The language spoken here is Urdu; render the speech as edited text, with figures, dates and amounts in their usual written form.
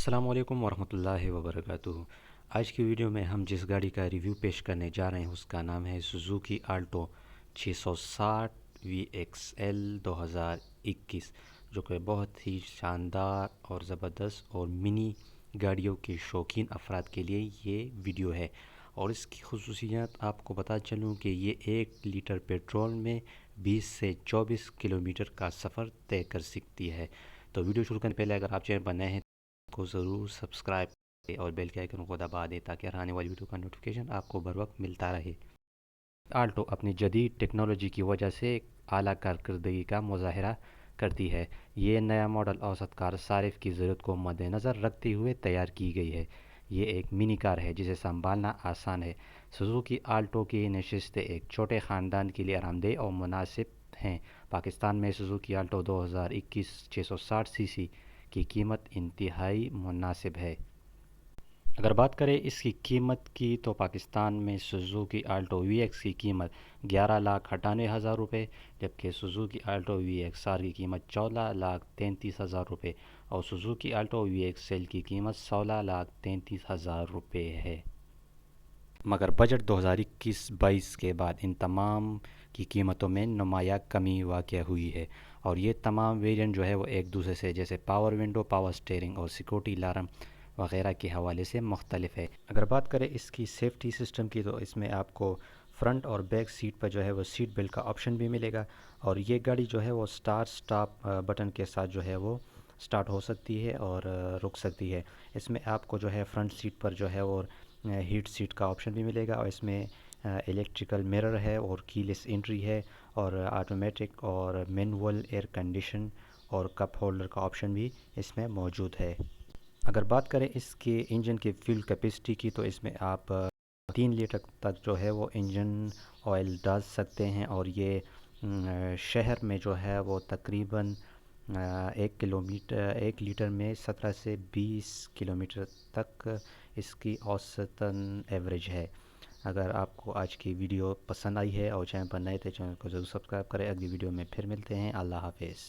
السلام علیکم ورحمۃ اللہ وبرکاتہ۔ آج کی ویڈیو میں ہم جس گاڑی کا ریویو پیش کرنے جا رہے ہیں اس کا نام ہے سوزوکی آلٹو 660 وی ایکس ایل 2021، جو کہ بہت ہی شاندار اور زبردست اور منی گاڑیوں کے شوقین افراد کے لیے یہ ویڈیو ہے۔ اور اس کی خصوصیات آپ کو بتا چلوں کہ یہ 1 لیٹر پیٹرول میں 20 سے 24 کلومیٹر کا سفر طے کر سکتی ہے۔ تو ویڈیو شروع کرنے پہلے اگر آپ چینل پر نئے ہیں کو ضرور سبسکرائب کریں اور بیل کے آئیکن کو دبا دیں تاکہ آنے والی ویڈیو کا نوٹیفیکیشن آپ کو بر وقت ملتا رہے۔ آلٹو اپنی جدید ٹیکنالوجی کی وجہ سے اعلیٰ کارکردگی کا مظاہرہ کرتی ہے۔ یہ نیا ماڈل اوسط کار صارف کی ضرورت کو مد نظر رکھتے ہوئے تیار کی گئی ہے۔ یہ ایک منی کار ہے جسے سنبھالنا آسان ہے۔ سوزوکی آلٹو کی نشستیں ایک چھوٹے خاندان کے لیے آرام دہ اور مناسب ہیں۔ پاکستان میں سوزوکی آلٹو 2021 660 سی سی کی قیمت انتہائی مناسب ہے۔ اگر بات کریں اس کی قیمت کی تو پاکستان میں سوزوکی آلٹو وی ایکس کی قیمت 11,98,000 روپے، جبکہ Suzuki Alto V X R کی قیمت 14,33,000 روپے اور Suzuki Alto V X L کی قیمت 16,33,000 روپے ہے۔ مگر بجٹ 2021-22 کے بعد ان تمام کی قیمتوں میں نمایاں کمی واقع ہوئی ہے، اور یہ تمام ویریئنٹ جو ہے وہ ایک دوسرے سے جیسے پاور ونڈو، پاور سٹیئرنگ اور سیکورٹی الارم وغیرہ کے حوالے سے مختلف ہے۔ اگر بات کریں اس کی سیفٹی سسٹم کی تو اس میں آپ کو فرنٹ اور بیک سیٹ پر جو ہے وہ سیٹ بیلٹ کا آپشن بھی ملے گا، اور یہ گاڑی جو ہے وہ سٹارٹ سٹاپ بٹن کے ساتھ جو ہے وہ سٹارٹ ہو سکتی ہے اور رک سکتی ہے۔ اس میں آپ کو جو ہے فرنٹ سیٹ پر جو ہے وہ ہیٹ سیٹ کا آپشن بھی ملے گا، اور اس میں الیکٹریکل میرر ہے اور کی لیس انٹری ہے، اور آٹومیٹک اور مینول ایئر کنڈیشن اور کپ ہولڈر کا آپشن بھی اس میں موجود ہے۔ اگر بات کریں اس کے انجن کی فیول کیپیسٹی کی تو اس میں آپ 3 لیٹر تک جو ہے وہ انجن آئل ڈال سکتے ہیں، اور یہ شہر میں جو ہے وہ تقریباً 1 لیٹر میں 17 سے 20 کلومیٹر تک اس کی اوسطاً ایوریج ہے۔ اگر آپ کو آج کی ویڈیو پسند آئی ہے اور چینل پر نئے تھے چینل کو ضرور سبسکرائب کریں۔ اگلی ویڈیو میں پھر ملتے ہیں۔ اللہ حافظ۔